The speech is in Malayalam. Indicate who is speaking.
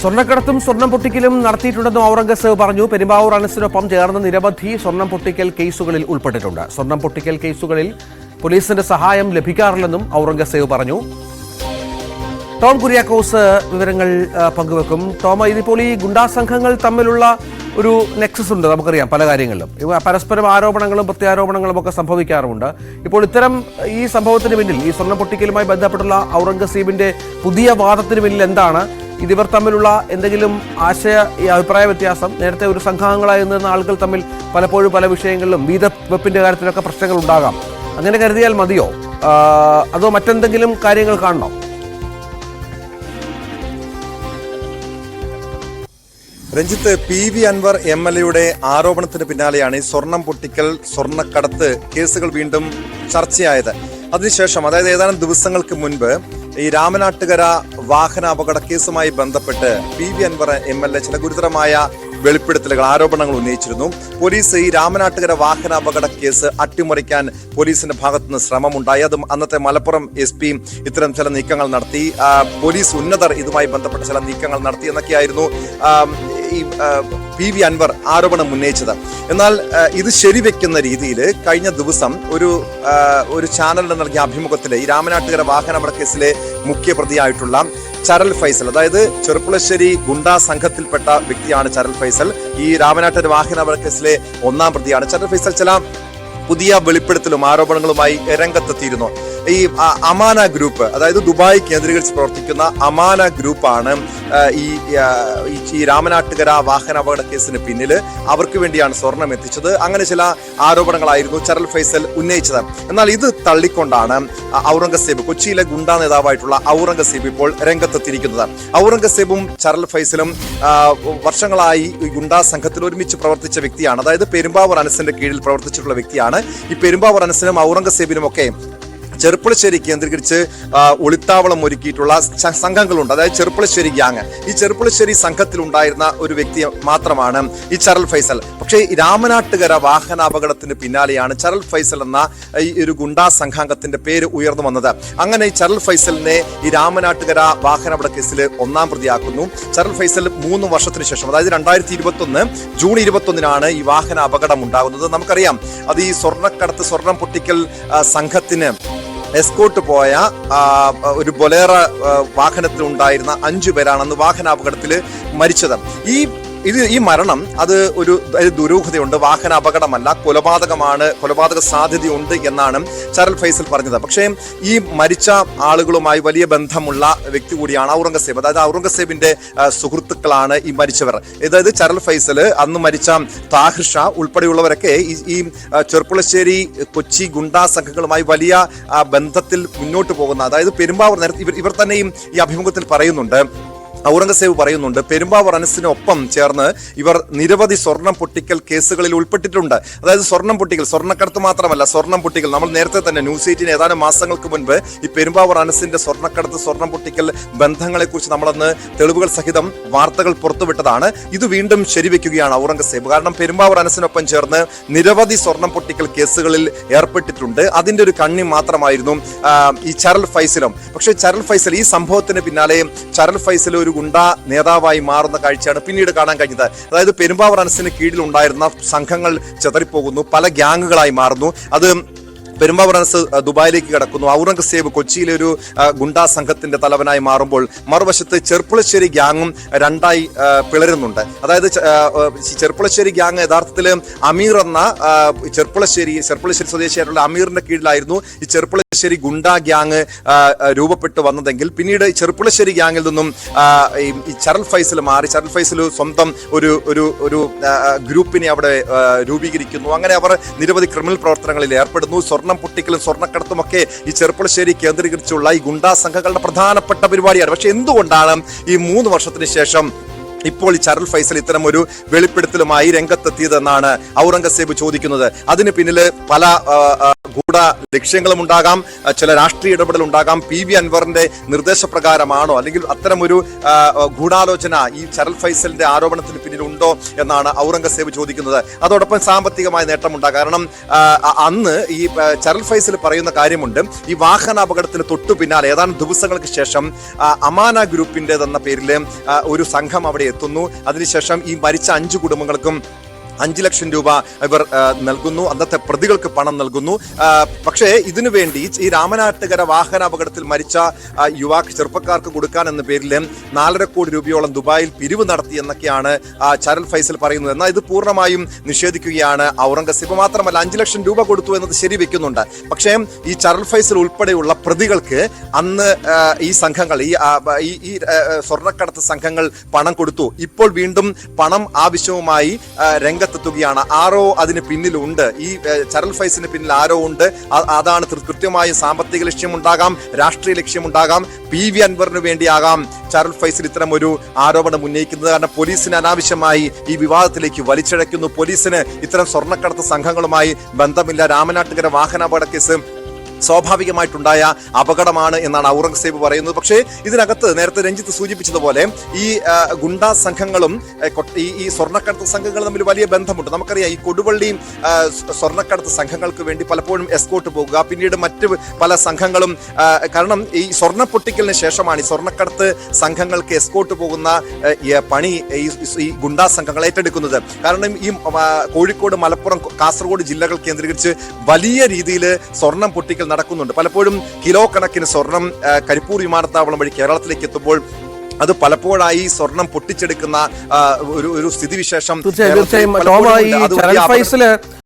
Speaker 1: സ്വർണ്ണക്കടത്തും സ്വർണം പൊട്ടിക്കലും നടത്തിയിട്ടുണ്ടെന്നും ഔറംഗസേബ് പറഞ്ഞു. പെരുമ്പാവൂർ അനസിനൊപ്പം ചേർന്ന് നിരവധി സ്വർണം പൊട്ടിക്കൽ കേസുകളിൽ ഉൾപ്പെട്ടിട്ടുണ്ട്. സ്വർണം പൊട്ടിക്കൽ കേസുകളിൽ പോലീസിന്റെ സഹായം ലഭിക്കാറില്ലെന്നും ഔറംഗസേബ് പറഞ്ഞു. ടോം കുര്യാക്കോസ് വിവരങ്ങൾ പങ്കുവെക്കും. ടോം, ഇതിപ്പോൾ ഈ ഗുണ്ടാ സംഘങ്ങൾ തമ്മിലുള്ള ഒരു നെക്സസ് ഉണ്ട്, നമുക്കറിയാം പല കാര്യങ്ങളിലും. പരസ്പരം ആരോപണങ്ങളും പ്രത്യാരോപണങ്ങളും ഒക്കെ സംഭവിക്കാറുമുണ്ട്. ഇപ്പോൾ ഇത്തരം ഈ സംഭവത്തിന് പിന്നിൽ, ഈ സ്വർണം പൊട്ടിക്കലുമായി ബന്ധപ്പെട്ടുള്ള ഔറംഗസേബിന്റെ പുതിയ വാദത്തിന് പിന്നിൽ എന്താണ്? ഇതിവർ തമ്മിലുള്ള എന്തെങ്കിലും അഭിപ്രായ വ്യത്യാസം, നേരത്തെ ഒരു സംഘാംഗങ്ങളായി നിന്ന ആളുകൾ തമ്മിൽ പലപ്പോഴും പല വിഷയങ്ങളിലും വീതവെപ്പിന്റെ കാര്യത്തിലൊക്കെ പ്രശ്നങ്ങൾ ഉണ്ടാകാം. അങ്ങനെ കരുതിയാൽ മതിയോ, അതോ മറ്റെന്തെങ്കിലും കാര്യങ്ങൾ കാണണോ?
Speaker 2: രഞ്ജിത്ത്, PV അൻവർ MLA ആരോപണത്തിന് പിന്നാലെയാണ് ഈ സ്വർണം പൊട്ടിക്കൽ, സ്വർണ്ണക്കടത്ത് കേസുകൾ വീണ്ടും ചർച്ചയായത്. അതിനുശേഷം, അതായത് ഏതാനും ദിവസങ്ങൾക്ക് മുൻപ് ഈ രാമനാട്ടുകര വാഹന അപകട കേസുമായി ബന്ധപ്പെട്ട് PV അൻവർ MLA ചില ഗുരുതരമായ വെളിപ്പെടുത്തലുകൾ, ആരോപണങ്ങൾ ഉന്നയിച്ചിരുന്നു. പോലീസ് ഈ രാമനാട്ടുകര വാഹന അപകട കേസ് അട്ടിമറിക്കാൻ പോലീസിന്റെ ഭാഗത്തുനിന്ന് ശ്രമമുണ്ടായി. അതും അന്നത്തെ മലപ്പുറം SP ഇത്തരം ചില നീക്കങ്ങൾ നടത്തി. പോലീസ് ഉന്നതർ ഇതുമായി ബന്ധപ്പെട്ട ചില നീക്കങ്ങൾ നടത്തി എന്നൊക്കെയായിരുന്നു ഈ PV അൻവർ ആരോപണം ഉന്നയിച്ചത്. എന്നാൽ ഇത് ശരിവെക്കുന്ന രീതിയിൽ കഴിഞ്ഞ ദിവസം ഒരു ചാനലിന് നൽകിയ അഭിമുഖത്തിൽ ഈ രാമനാട്ടുകര വാഹനാപകട കേസിലെ മുഖ്യ പ്രതിയായിട്ടുള്ള ചരൽ ഫൈസൽ, അതായത് ചെറുപ്പുളശ്ശേരി ഗുണ്ടാ സംഘത്തിൽപ്പെട്ട വ്യക്തിയാണ് ചരൽ ഫൈസൽ. ഈ രാമനാട്ടുകര വാഹനാപകട കേസിലെ ഒന്നാം പ്രതിയാണ് ചരൽ ഫൈസൽ. ചില പുതിയ വെളിപ്പെടുത്തലും ആരോപണങ്ങളുമായി രംഗത്തെത്തിയിരുന്നു. ഈ അമാന ഗ്രൂപ്പ്, അതായത് ദുബായ് കേന്ദ്രീകരിച്ച് പ്രവർത്തിക്കുന്ന അമാന ഗ്രൂപ്പാണ് ഈ രാമനാട്ടുകര വാഹനാപകട കേസിന് പിന്നിൽ. അവർക്ക് വേണ്ടിയാണ് സ്വർണം എത്തിച്ചത്. അങ്ങനെ ചില ആരോപണങ്ങളായിരുന്നു ചരൽ ഫൈസൽ ഉന്നയിച്ചത്. എന്നാൽ ഇത് തള്ളിക്കൊണ്ടാണ് ഔറംഗസേബ്, കൊച്ചിയിലെ ഗുണ്ടാ നേതാവായിട്ടുള്ള ഔറംഗസേബ് ഇപ്പോൾ രംഗത്തെത്തിയിരിക്കുന്നത്. ഔറംഗസേബും ചരൽ ഫൈസലും വർഷങ്ങളായി ഗുണ്ടാ സംഘത്തിൽ ഒരുമിച്ച് പ്രവർത്തിച്ച വ്യക്തിയാണ്. അതായത് പെരുമ്പാവൂർ അനസിന്റെ കീഴിൽ പ്രവർത്തിച്ചിട്ടുള്ള വ്യക്തിയാണ്. ഈ പെരുമ്പാവൂർ അനസിനും ഔറംഗസേബിനും ഒക്കെ ചെറുപ്പുളശ്ശേരി കേന്ദ്രീകരിച്ച് ഒളിത്താവളം ഒരുക്കിയിട്ടുള്ള സംഘങ്ങളുണ്ട്, അതായത് ചെറുപ്പുളശ്ശേരി ഗ്യാങ്. ഈ ചെറുപ്പുളശ്ശേരി സംഘത്തിൽ ഉണ്ടായിരുന്ന ഒരു വ്യക്തി മാത്രമാണ് ഈ ചരൽ ഫൈസൽ. പക്ഷേ ഈ രാമനാട്ടുകര വാഹനാപകടത്തിന് പിന്നാലെയാണ് ചരൽ ഫൈസൽ എന്ന ഈ ഒരു ഗുണ്ടാ സംഘാംഗത്തിന്റെ പേര് ഉയർന്നു വന്നത്. അങ്ങനെ ഈ ചരൽ ഫൈസലിനെ ഈ രാമനാട്ടുകര വാഹനാപകട കേസിൽ ഒന്നാം പ്രതിയാക്കുന്നു. ചരൽ ഫൈസൽ 3 വർഷത്തിന് ശേഷം, അതായത് 2021 ജൂൺ 21 ഈ വാഹന അപകടം ഉണ്ടാകുന്നത്. നമുക്കറിയാം, അത് ഈ സ്വർണ്ണക്കടത്ത്, സ്വർണം പൊട്ടിക്കൽ സംഘത്തിന് എസ്കോട്ട് പോയ ഒരു ബൊലേറ വാഹനത്തിൽ ഉണ്ടായിരുന്ന 5 പേരാണ് അന്ന് വാഹനാപകടത്തിൽ മരിച്ചത്. ഈ മരണം അത് ഒരു ദുരൂഹതയുണ്ട്. വാഹന അപകടമല്ല, കൊലപാതകമാണ്, കൊലപാതക സാധ്യതയുണ്ട് എന്നാണ് ചരൽ ഫൈസൽ പറഞ്ഞത്. പക്ഷേ ഈ മരിച്ച ആളുകളുമായി വലിയ ബന്ധമുള്ള വ്യക്തി കൂടിയാണ് ഔറംഗസേബ്. അതായത് ഔറംഗസേബിന്റെ സുഹൃത്തുക്കളാണ് ഈ മരിച്ചവർ. അതായത് ചരൽ ഫൈസൽ, അന്ന് മരിച്ച താഹിർ ഷാ ഉൾപ്പെടെയുള്ളവരൊക്കെ ഈ ചെറുപ്പുളശ്ശേരി കൊച്ചി ഗുണ്ടാ സംഘങ്ങളുമായി വലിയ ബന്ധത്തിൽ മുന്നോട്ട് പോകുന്ന, അതായത് പെരുമ്പാവൂർ, ഇവർ തന്നെയും ഈ അഭിമുഖത്തിൽ പറയുന്നുണ്ട്, ഔറംഗസേബ് പറയുന്നുണ്ട്, പെരുമ്പാവൂർ അനസിനൊപ്പം ചേർന്ന് ഇവർ നിരവധി സ്വർണം പൊട്ടിക്കൽ കേസുകളിൽ ഉൾപ്പെട്ടിട്ടുണ്ട്. അതായത് സ്വർണം പൊട്ടിക്കൽ, സ്വർണ്ണക്കടത്ത് മാത്രമല്ല, സ്വർണം പൊട്ടിക്കൽ. നമ്മൾ നേരത്തെ തന്നെ ന്യൂസ് 18 ഏതാനും മാസങ്ങൾക്ക് മുൻപ് ഈ പെരുമ്പാവൂർ അനസിന്റെ സ്വർണ്ണക്കടത്ത്, സ്വർണം പൊട്ടിക്കൽ ബന്ധങ്ങളെ കുറിച്ച് നമ്മളന്ന് തെളിവുകൾ സഹിതം വാർത്തകൾ പുറത്തുവിട്ടതാണ്. ഇത് വീണ്ടും ശരിവെക്കുകയാണ് ഔറംഗസേബ്. കാരണം പെരുമ്പാവൂർ അനസിനൊപ്പം ചേർന്ന് നിരവധി സ്വർണം പൊട്ടിക്കൽ കേസുകളിൽ ഏർപ്പെട്ടിട്ടുണ്ട്. അതിന്റെ ഒരു കണ്ണി മാത്രമായിരുന്നു ഈ ചരൽ ഫൈസലും. പക്ഷേ ചരൽ ഫൈസൽ, ഈ സംഭവത്തിന് പിന്നാലെ ചരൽ ഫൈസൽ ഒരു ഗുണ്ടാ നേതാവായി മാറുന്ന കാഴ്ചയാണ് പിന്നീട് കാണാൻ കഴിഞ്ഞത്. അതായത് പെരുമ്പാവൂർ അനസിന് കീഴിൽ ഉണ്ടായിരുന്ന സംഘങ്ങൾ ചെതറിപ്പോകുന്നു, പല ഗ്യാങ്ങുകളായി മാറുന്നു. അത് പെരുമ്പാവൂർ അനസ് ദുബായിലേക്ക് കടക്കുന്നു. ഔറംഗസേബ് കൊച്ചിയിലെ ഒരു ഗുണ്ടാ സംഘത്തിന്റെ തലവനായി മാറുമ്പോൾ മറുവശത്ത് ചെറുപ്പുളശ്ശേരി ഗ്യാങ്ങും രണ്ടായി പിളരുന്നുണ്ട്. അതായത് ചെറുപ്പുളശ്ശേരി ഗ്യാങ് യഥാർത്ഥത്തിൽ അമീർ എന്ന ചെറുപ്പുളശ്ശേരി സ്വദേശിയായിട്ടുള്ള അമീറിന്റെ കീഴിലായിരുന്നു ഈ ചെറുപ്പുളശ്ശേരി ഗുണ്ടാ ഗ്യാങ് രൂപപ്പെട്ടു വന്നതെങ്കിൽ പിന്നീട് ചെറുപ്പുളശ്ശേരി ഗ്യാങ്ങിൽ നിന്നും ഈ ചരൽ ഫൈസൽ മാറി. ചരൽ ഫൈസൽ സ്വന്തം ഒരു ഗ്രൂപ്പിനെ അവിടെ രൂപീകരിക്കുന്നു. അങ്ങനെ അവർ നിരവധി ക്രിമിനൽ പ്രവർത്തനങ്ങളിൽ ഏർപ്പെടുന്നു. സ്വർണം പൊട്ടിക്കലും സ്വർണ്ണക്കടത്തുമൊക്കെ ഈ ചെറുപ്പുളശ്ശേരി കേന്ദ്രീകരിച്ചുള്ള ഈ ഗുണ്ടാ സംഘങ്ങളുടെ പ്രധാനപ്പെട്ട പരിപാടിയാണ്. പക്ഷെ എന്തുകൊണ്ടാണ് ഈ 3 വർഷത്തിന് ശേഷം ഇപ്പോൾ ഈ ചരൽ ഫൈസൽ ഇത്തരം ഒരു വെളിപ്പെടുത്തലുമായി രംഗത്തെത്തിയതെന്നാണ് ഔറംഗസേബ് ചോദിക്കുന്നത്. അതിന് പിന്നിൽ പല ലക്ഷ്യങ്ങളും ഉണ്ടാകാം, ചില രാഷ്ട്രീയ ഇടപെടൽ ഉണ്ടാകാം. PV അൻവറിന്റെ നിർദ്ദേശപ്രകാരമാണോ അല്ലെങ്കിൽ അത്തരമൊരു ഗൂഢാലോചന ഈ ചരൽ ഫൈസലിന്റെ ആരോപണത്തിന് പിന്നിലുണ്ടോ എന്നാണ് ഔറംഗസേബ് ചോദിക്കുന്നത്. അതോടൊപ്പം സാമ്പത്തികമായ നേട്ടമുണ്ടാകും. കാരണം അന്ന് ഈ ചരൽ ഫൈസൽ പറയുന്ന കാര്യമുണ്ട്, ഈ വാഹനാപകടത്തിന് തൊട്ടു പിന്നാലെ ഏതാനും ദിവസങ്ങൾക്ക് ശേഷം അമാന ഗ്രൂപ്പിന്റേതെന്ന പേരിൽ ഒരു സംഘം അവിടെ എത്തുന്നു. അതിനുശേഷം ഈ മരിച്ച 5 കുടുംബങ്ങൾക്കും 5 ലക്ഷം രൂപ ഇവർ നൽകുന്നു. അന്നത്തെ പ്രതികൾക്ക് പണം നൽകുന്നു. പക്ഷേ ഇതിനു വേണ്ടി ഈ രാമനാട്ടുകര വാഹനാപകടത്തിൽ മരിച്ച ചെറുപ്പക്കാർക്ക് കൊടുക്കാൻ എന്ന പേരിൽ 4.5 കോടി രൂപയോളം ദുബായിൽ പിരിവ് നടത്തി എന്നൊക്കെയാണ് ചരൽ ഫൈസൽ പറയുന്നത്. എന്നാൽ ഇത് പൂർണ്ണമായും നിഷേധിക്കുകയാണ് ഔറംഗസേബ്. മാത്രമല്ല 5 ലക്ഷം രൂപ കൊടുത്തു എന്നത് ശരിവെക്കുന്നുണ്ട്. പക്ഷേ ഈ ചരൽ ഫൈസൽ ഉൾപ്പെടെയുള്ള പ്രതികൾക്ക് അന്ന് ഈ സംഘങ്ങൾ ഈ സ്വർണ്ണക്കടത്ത് സംഘങ്ങൾ പണം കൊടുത്തു. ഇപ്പോൾ വീണ്ടും പണം ആവശ്യവുമായി രംഗത്തെത്തുകയാണ്. ആരോ അതിന് പിന്നിലുണ്ട്. ഈ ചരൽ ഫൈസിന് പിന്നിൽ ആരോ ഉണ്ട്. അതാണ് കൃത്യമായ സാമ്പത്തിക ലക്ഷ്യമുണ്ടാകാം, രാഷ്ട്രീയ ലക്ഷ്യമുണ്ടാകാം, PV അൻവറിന് വേണ്ടിയാകാം ചരൽ ഫൈസൽ ഇത്തരം ഒരു ആരോപണം ഉന്നയിക്കുന്നത്. കാരണം പോലീസിനെ അനാവശ്യമായി ഈ വിവാദത്തിലേക്ക് വലിച്ചിഴയ്ക്കുന്നു. പോലീസിന് ഇത്തരം സ്വർണ്ണക്കടത്ത് സംഘങ്ങളുമായി ബന്ധമില്ല. രാമനാട്ടുകര വാഹനാപകട കേസ് സ്വാഭാവികമായിട്ടുണ്ടായ അപകടമാണ് എന്നാണ് ഔറംഗസേബ് പറയുന്നത്. പക്ഷേ ഇതിനകത്ത് നേരത്തെ രഞ്ജിത്ത് സൂചിപ്പിച്ചതുപോലെ ഈ ഗുണ്ടാ സംഘങ്ങളും ഈ സ്വർണ്ണക്കടത്ത് സംഘങ്ങളും തമ്മിൽ വലിയ ബന്ധമുണ്ട്. നമുക്കറിയാം ഈ കൊടുവള്ളി സ്വർണ്ണക്കടത്ത് സംഘങ്ങൾക്ക് വേണ്ടി പലപ്പോഴും എസ്കോർട്ട് പോകുക, പിന്നീട് മറ്റ് പല സംഘങ്ങളും കാരണം ഈ സ്വർണ്ണ പൊട്ടിക്കലിന് ശേഷമാണ് ഈ സ്വർണ്ണക്കടത്ത് സംഘങ്ങൾക്ക് എസ്കോർട്ട് പോകുന്ന പണി ഈ ഗുണ്ടാ സംഘങ്ങൾ ഏറ്റെടുക്കുന്നത്. കാരണം ഈ കോഴിക്കോട്, മലപ്പുറം, കാസർഗോഡ് ജില്ലകൾ കേന്ദ്രീകരിച്ച് വലിയ രീതിയിൽ സ്വർണം പൊട്ടിക്കൽ നടക്കുന്നുണ്ട്. പലപ്പോഴും കിലോ കണക്കിന് സ്വർണം കരിപ്പൂർ വിമാനത്താവളം വഴി കേരളത്തിലേക്ക് എത്തുമ്പോൾ അത് പലപ്പോഴായി സ്വർണം പൊട്ടിച്ചെടുക്കുന്ന ഒരു സ്ഥിതിവിശേഷം
Speaker 1: തീർച്ചയായും